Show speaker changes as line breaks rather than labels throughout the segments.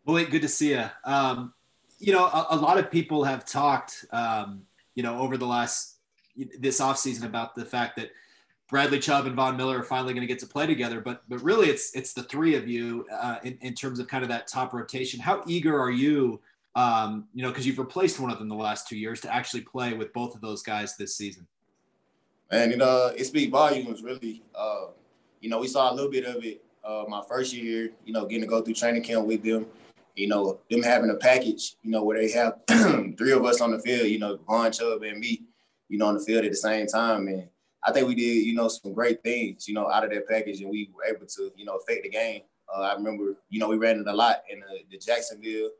Malik, good to see you. A lot of people have talked, over the this offseason about the fact that Bradley Chubb and Von Miller are finally going to get to play together, but really it's the three of you in terms of kind of that top rotation. How eager are you, because you've replaced one of them the last 2 years, to actually play with both of those guys this season?
Man, it speaks volumes, really. We saw a little bit of it my first year here, getting to go through training camp with them, them having a package, where they have three of us on the field, Von, Chubb, and me, on the field at the same time. And I think we did, some great things, out of that package, and we were able to, affect the game. I remember, we ran it a lot in the Jacksonville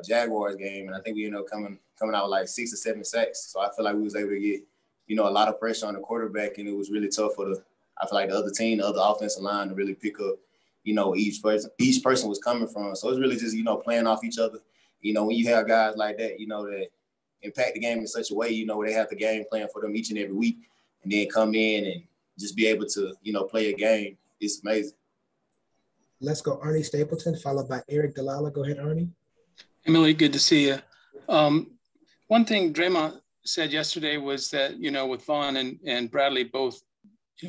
Jaguars game, and I think we ended up coming out with like 6 or 7 sacks. So I feel like we was able to get, a lot of pressure on the quarterback, and it was really tough for I feel like the other team, the other offensive line to really pick up, each person was coming from. So it's really just, playing off each other. When you have guys like that, that impact the game in such a way, where they have the game plan for them each and every week, and then come in and just be able to, play a game. It's amazing.
Let's go Arnie Stapleton, followed by Eric Dalala. Go ahead, Arnie.
Emily, good to see you. One thing Draymond said yesterday was that, with Vaughn and Bradley both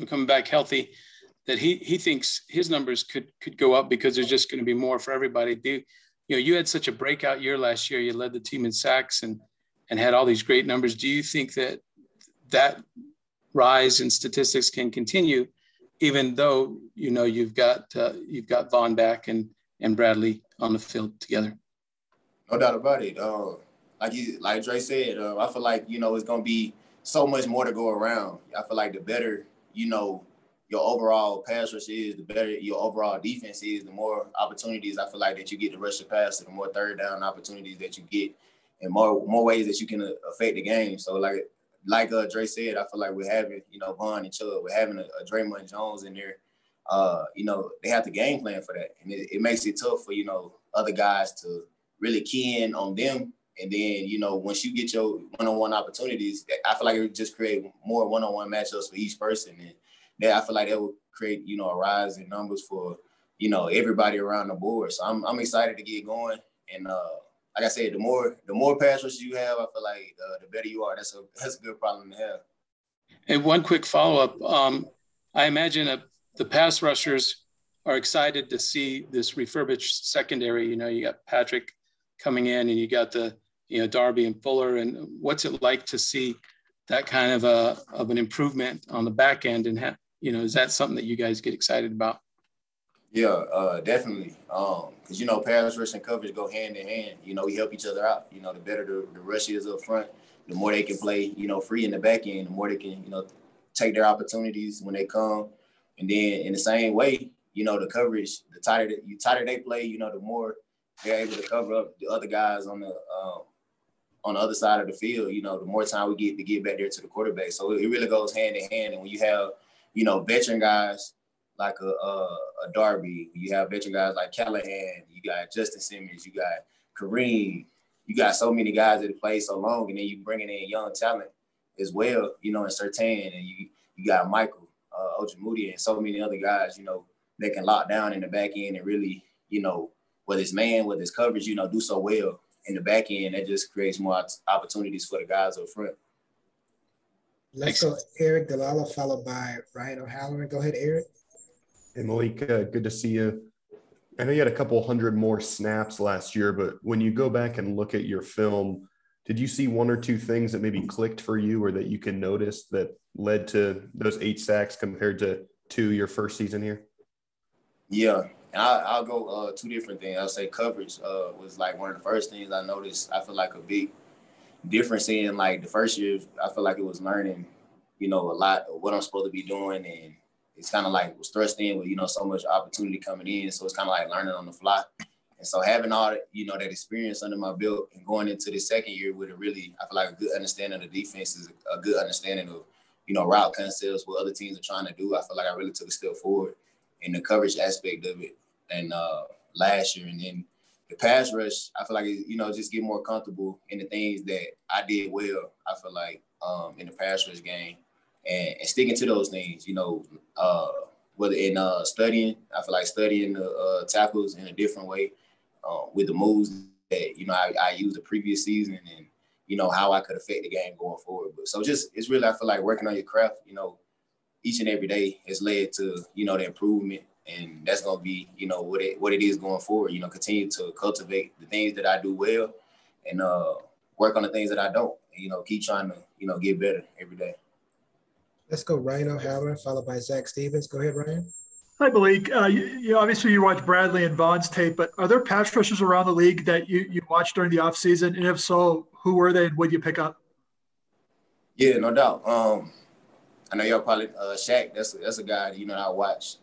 coming back healthy, that he thinks his numbers could go up because there's just going to be more for everybody. You had such a breakout year last year. You led the team in sacks and had all these great numbers. Do you think that rise in statistics can continue, even though you've got Vaughn back and Bradley on the field together?
No doubt about it. Like Dre said, I feel like it's gonna be so much more to go around. I feel like the better your overall pass rush is, the better your overall defense is, the more opportunities I feel like that you get to rush the passer, the more third down opportunities that you get, and more ways that you can affect the game. So like Dre said, I feel like we're having, Vaughn and Chubb, we're having a Draymond Jones in there. They have the game plan for that. And it makes it tough for, other guys to really key in on them. And then, once you get your one-on-one opportunities, I feel like it would just create more one-on-one matchups for each person. And I feel like that would create, a rise in numbers for, everybody around the board. So I'm excited to get going. And like I said, the more pass rushes you have, I feel like the better you are. That's a good problem to have.
And one quick follow-up. I imagine the pass rushers are excited to see this refurbished secondary. You got Patrick coming in, and you got the Darby and Fuller. And what's it like to see that kind of an improvement on the back end? And is that something that you guys get excited about?
Yeah, definitely. Because pass rush and coverage go hand in hand. We help each other out. The better the rush is up front, the more they can play, free in the back end, the more they can, take their opportunities when they come. And then in the same way, the coverage, the tighter they play, the more they're able to cover up the other guys on the other side of the field. The more time we get to get back there to the quarterback. So it really goes hand in hand. And when you have, veteran guys like a Darby, you have veteran guys like Callahan, you got Justin Simmons, you got Kareem, you got so many guys that have played so long, and then you bringing in young talent as well, in Surtain, and you got Michael, Ojimudi, and so many other guys, that can lock down in the back end and really, whether it's man, whether it's coverage, do so well in the back end. That just creates more opportunities for the guys up front.
Let's go Eric Dalala, followed by Ryan O'Halloran. Go ahead, Eric.
Hey, Malik, good to see you. I know you had a couple hundred more snaps last year, but when you go back and look at your film, did you see one or two things that maybe clicked for you or that you can notice that led to those 8 sacks compared to 2 your first season here?
Yeah, and I'll go 2 different things. I'll say coverage was like one of the first things I noticed. I feel like a big difference in like the first year. I feel like it was learning, a lot of what I'm supposed to be doing, and it's kind of like was thrust in with, so much opportunity coming in. So it's kind of like learning on the fly. And so having all that, that experience under my belt and going into the second year with I feel like a good understanding of the defense is a good understanding of, route concepts, what other teams are trying to do. I feel like I really took a step forward in the coverage aspect of it and last year. And then the pass rush, I feel like, just get more comfortable in the things that I did well, I feel like, in the pass rush game. And sticking to those things, whether in studying, I feel like studying the tackles in a different way, with the moves that, you know, I used the previous season and, you know, how I could affect the game going forward. But so just, it's really, I feel like working on your craft, you know, each and every day has led to, you know, the improvement. And that's going to be, you know, what it is going forward, you know, continue to cultivate the things that I do well and work on the things that I don't, and, you know, keep trying to, you know, get better every day.
Let's go Ryan O'Halloran, followed by Zach Stevens. Go ahead, Ryan.
Hi, Malik. You obviously you watch Bradley and Vaughn's tape, but are there pass rushers around the league that you watched during the offseason? And if so, who were they and what did you pick up?
Yeah, no doubt. I know y'all probably Shaq. That's a guy, you know, I watch.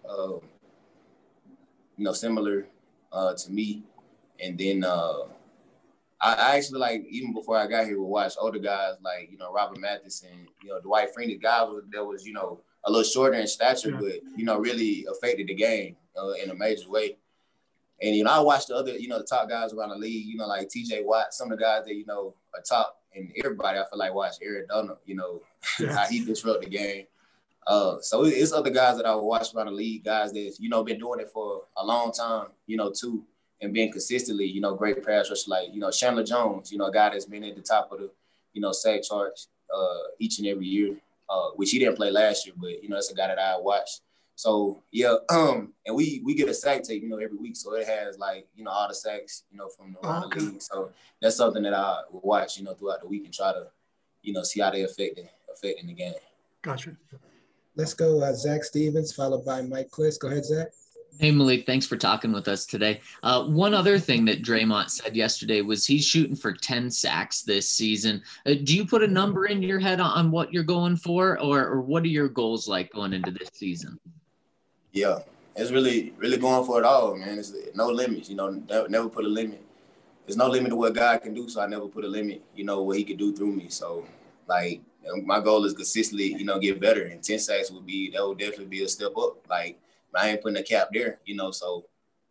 You know, similar to me, and then I actually, like, even before I got here, would watch older guys like, you know, Robert Mathison, you know, Dwight Freeney, guy that was, you know, a little shorter in stature, but, you know, really affected the game in a major way. And, you know, I watched the other, you know, the top guys around the league, you know, like TJ Watt, some of the guys that, you know, are top, and everybody, I feel like, watch Eric Donald, you know, how he disrupted the game. So it's other guys that I would watch around the league, guys that, you know, been doing it for a long time, you know, too, and being consistently, you know, great pass rush, like, you know, Chandler Jones, you know, a guy that's been at the top of the, you know, sack charts each and every year, which he didn't play last year, but, you know, that's a guy that I watched. So, yeah, and we get a sack tape, you know, every week. So it has, like, you know, all the sacks, you know, from around the league. So that's something that I will watch, you know, throughout the week and try to, you know, see how they affecting the game.
Gotcha.
Let's go Zach Stevens, followed by Mike Kliss. Go ahead, Zach.
Hey, Malik, thanks for talking with us today. One other thing that Draymond said yesterday was he's shooting for 10 sacks this season. Do you put a number in your head on what you're going for, or what are your goals like going into this season?
Yeah, it's really, really going for it all, man. It's no limits, you know, never put a limit. There's no limit to what God can do, so I never put a limit, you know, what he can do through me. So, like, my goal is consistently, you know, get better, and 10 sacks would definitely be a step up. Like, I ain't putting a cap there, you know, so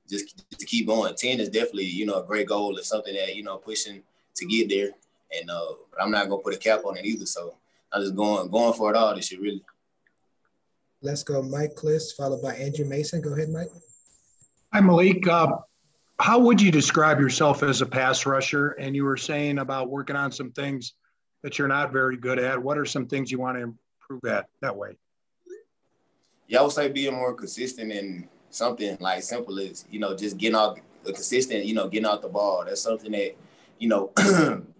just to keep going. 10 is definitely, you know, a great goal. It's something that, you know, pushing to get there, and but I'm not going to put a cap on it either, so I'm just going for it all this year, really.
Let's go Mike Kliss, followed by Andrew Mason. Go ahead, Mike.
Hi, Malik. How would you describe yourself as a pass rusher? And you were saying about working on some things that you're not very good at. What are some things you want to improve at that way?
Yeah, I would say being more consistent in something like simple as, you know, just getting out the consistent, you know, getting out the ball. That's something that, you know,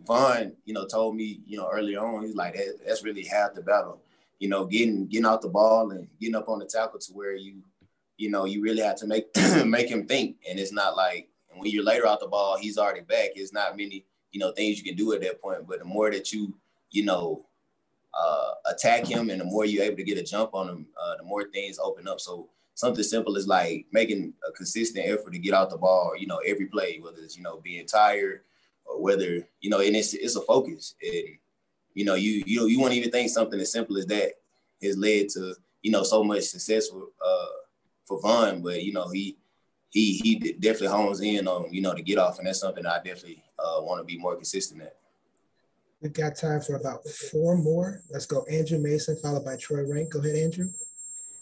Vaughn, you know, told me, you know, early on. He's like, that's really half the battle. You know, getting out the ball and getting up on the tackle to where you know, you really have to make him think. And it's not like when you're later out the ball, he's already back. It's not many, you know, things you can do at that point. But the more that you know, attack him and the more you're able to get a jump on him, the more things open up. So something simple is like making a consistent effort to get out the ball, you know, every play, whether it's, you know, being tired or whether, you know, and it's a focus. And, you know, you won't even think something as simple as that has led to, you know, so much success for Vaughn, but, you know, he definitely hones in on, you know, to get off, and that's something I definitely want to be more consistent at.
We've got time for about 4 more. Let's go Andrew Mason, followed by Troy Rank. Go ahead, Andrew.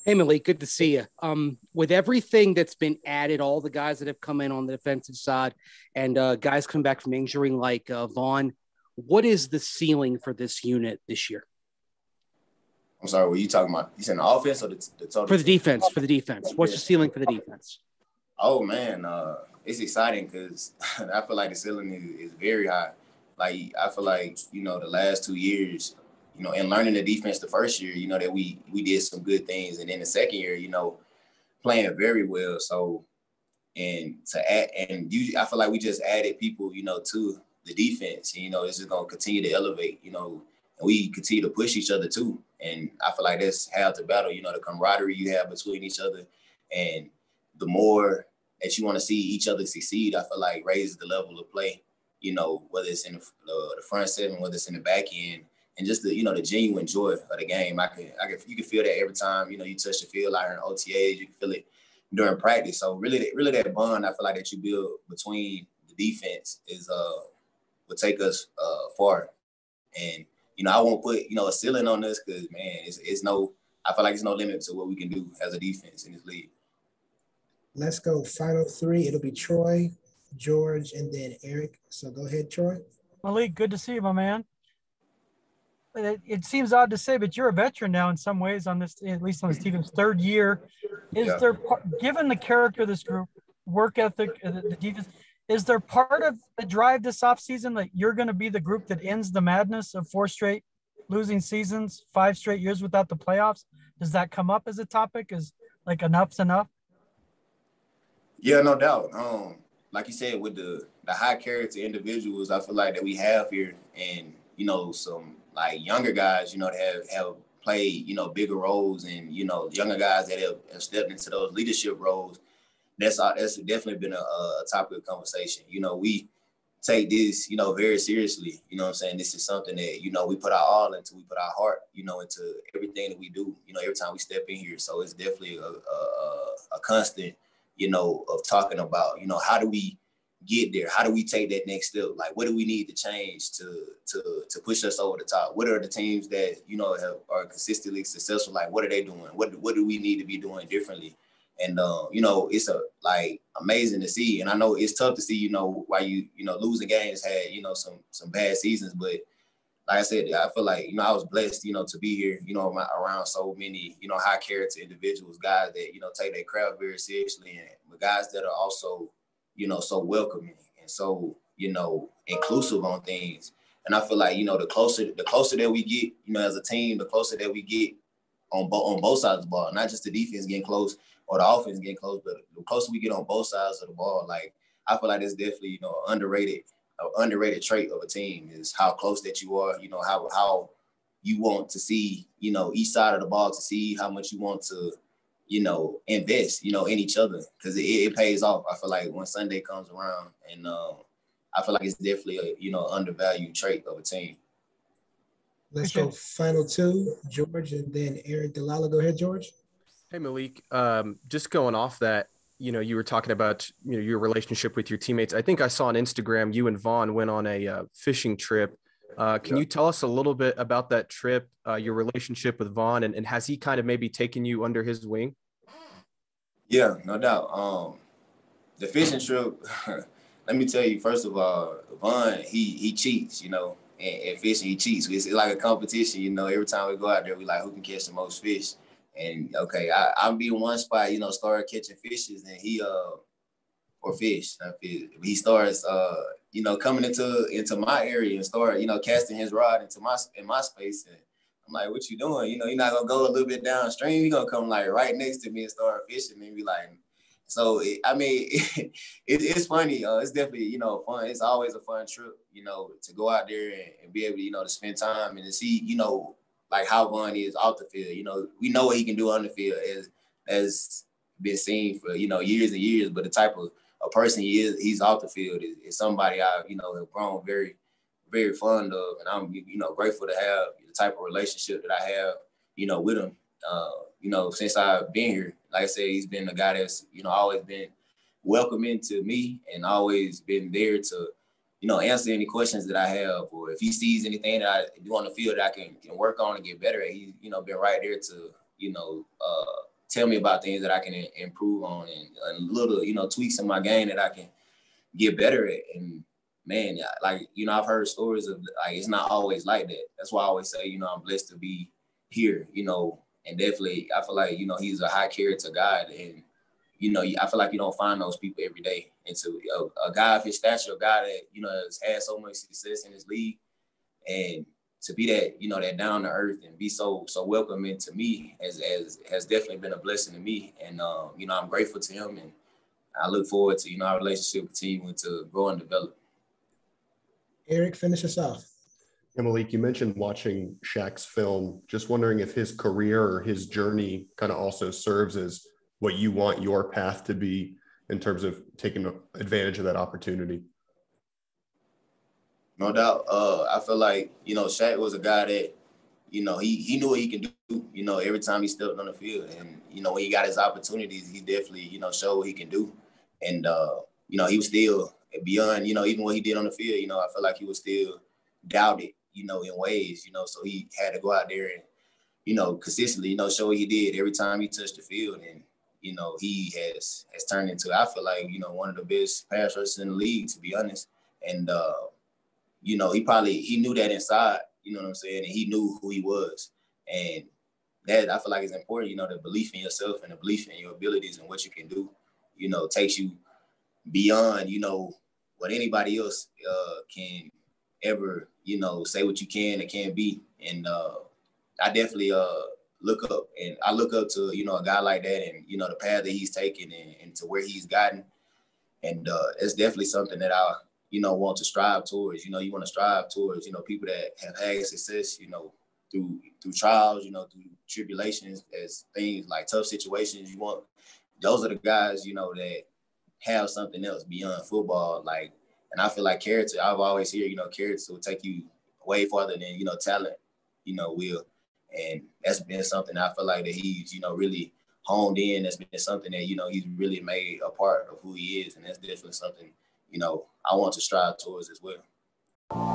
Hey, Malik, good to see you. With everything that's been added, all the guys that have come in on the defensive side and guys come back from injury like Vaughn, what is the ceiling for this unit this year?
I'm sorry, were you talking about, you said the offense or the total?
For the defense, What's the ceiling for the defense?
Oh, man, it's exciting because I feel like the ceiling is very high. Like, I feel like, you know, the last 2 years, you know, and learning the defense the first year, you know, that we did some good things. And then the second year, you know, playing very well. So, I feel like we just added people, you know, to the defense. And, you know, it's just going to continue to elevate, you know, and we continue to push each other too. And I feel like that's half the battle, you know, the camaraderie you have between each other. And the more that you want to see each other succeed, I feel like raises the level of play, you know, whether it's in the front seven, whether it's in the back end, and just the, you know, the genuine joy of the game. You can feel that every time, you know, you touch the field, like in OTAs, you can feel it during practice. So really that bond, I feel like that you build between the defense is will take us far. And, you know, I won't put, you know, a ceiling on this because, man, I feel like there's no limit to what we can do as a defense in this league.
Let's go final 3. It'll be Troy, George, and then Eric. So go ahead, Troy.
Malik, good to see you, my man. It seems odd to say, but you're a veteran now in some ways on this, at least on this team's third year. Is there, given the character of this group, work ethic, the defense, is there part of the drive this offseason that you're going to be the group that ends the madness of 4 straight losing seasons, 5 straight years without the playoffs? Does that come up as a topic? Is like enough's enough?
Yeah, no doubt. Like you said, with the high character individuals, I feel like that we have here, and some like younger guys, that have played, bigger roles, and younger guys that have stepped into those leadership roles. That's definitely been a topic of conversation. We take this, very seriously. You know what I'm saying? This is something that, we put our all into, we put our heart, into everything that we do, every time we step in here. So it's definitely a constant, of talking about, how do we get there? How do we take that next step? Like, what do we need to change to push us over the top? What are the teams that, are consistently successful? Like, what are they doing? What do we need to be doing differently? And, it's amazing to see. And I know it's tough to see, why losing games had, some bad seasons. But like I said, I feel like, I was blessed, to be here, around so many, high character individuals, guys that, take their craft very seriously, but guys that are also, so welcoming and so, inclusive on things. And I feel like, the closer that we get, as a team, the closer that we get on both sides of the ball, not just the defense getting close or the offense getting close, but the closer we get on both sides of the ball, like, I feel like it's definitely, underrated trait of a team is how close that you are, how you want to see, each side of the ball, to see how much you want to, invest, in each other, because it pays off. I feel like when Sunday comes around, and I feel like it's definitely a, undervalued trait of a team.
Let's go final 2, George, and then Eric Delala. Go ahead, George.
Hey, Malik, just going off that, you were talking about, your relationship with your teammates. I think I saw on Instagram, you and Vaughn went on a fishing trip. Can you tell us a little bit about that trip, your relationship with Vaughn, and has he kind of maybe taken you under his wing?
Yeah, no doubt. The fishing trip, let me tell you, first of all, Vaughn, he cheats, and fishing, he cheats. It's like a competition, every time we go out there, we like, who can catch the most fish? And okay, I'll be in one spot, start catching fishes, and he he starts coming into my area and start casting his rod in my space, and I'm like, what you doing? You're not gonna go a little bit downstream, you're gonna come like right next to me and start fishing, and be like, so it's funny. It's definitely fun. It's always a fun trip, to go out there and be able to spend time and to see like how Vaughn is off the field. We know what he can do on the field as been seen for, years and years, but the type of a person he's off the field is somebody I, have grown very, very fond of. And I'm, grateful to have the type of relationship that I have, with him, since I've been here. Like I said, he's been a guy that's, always been welcoming to me and always been there to, answer any questions that I have, or if he sees anything that I do on the field that I can work on and get better at, he's, been right there to, tell me about things that I can improve on, and little, tweaks in my game that I can get better at. And man, like, I've heard stories of like, it's not always like that. That's why I always say, I'm blessed to be here, and definitely I feel like, he's a high character guy, and, I feel like you don't find those people every day. And to a guy of his stature, a guy that, has had so much success in his league, and to be that, that down to earth and be so welcoming to me has definitely been a blessing to me. And, I'm grateful to him, and I look forward to, our relationship continuing to grow and develop.
Eric, finish us off.
Yeah, Malik, you mentioned watching Shaq's film. Just wondering if his career or his journey kind of also serves as what you want your path to be in terms of taking advantage of that opportunity.
No doubt. I feel like, Shaq was a guy that, he knew what he can do, every time he stepped on the field. And, when he got his opportunities, he definitely, showed what he can do. And, he was still beyond, even what he did on the field, I feel like he was still doubted, in ways, so he had to go out there and, consistently, show what he did every time he touched the field. And, you know, he has turned into, I feel like, you know, one of the best pass rushers in the league, to be honest. And, you know, he knew that inside, you know what I'm saying? And he knew who he was. And that, I feel like, is important, you know, the belief in yourself and the belief in your abilities and what you can do, you know, takes you beyond, you know, what anybody else can ever, you know, say what you can and can't be. And I definitely look up to, you know, a guy like that and, you know, the path that he's taken and to where he's gotten. And it's definitely something that I, you know, want to strive towards. You know, you want to strive towards, you know, people that have had success, you know, through trials, you know, through tribulations, as things like tough situations. Those are the guys, you know, that have something else beyond football. Like, and I feel like character, I've always heard, you know, character will take you way farther than, you know, talent, you know, will. And that's been something I feel like that he's, you know, really honed in. That's been something that, you know, he's really made a part of who he is. And that's definitely something, you know, I want to strive towards as well.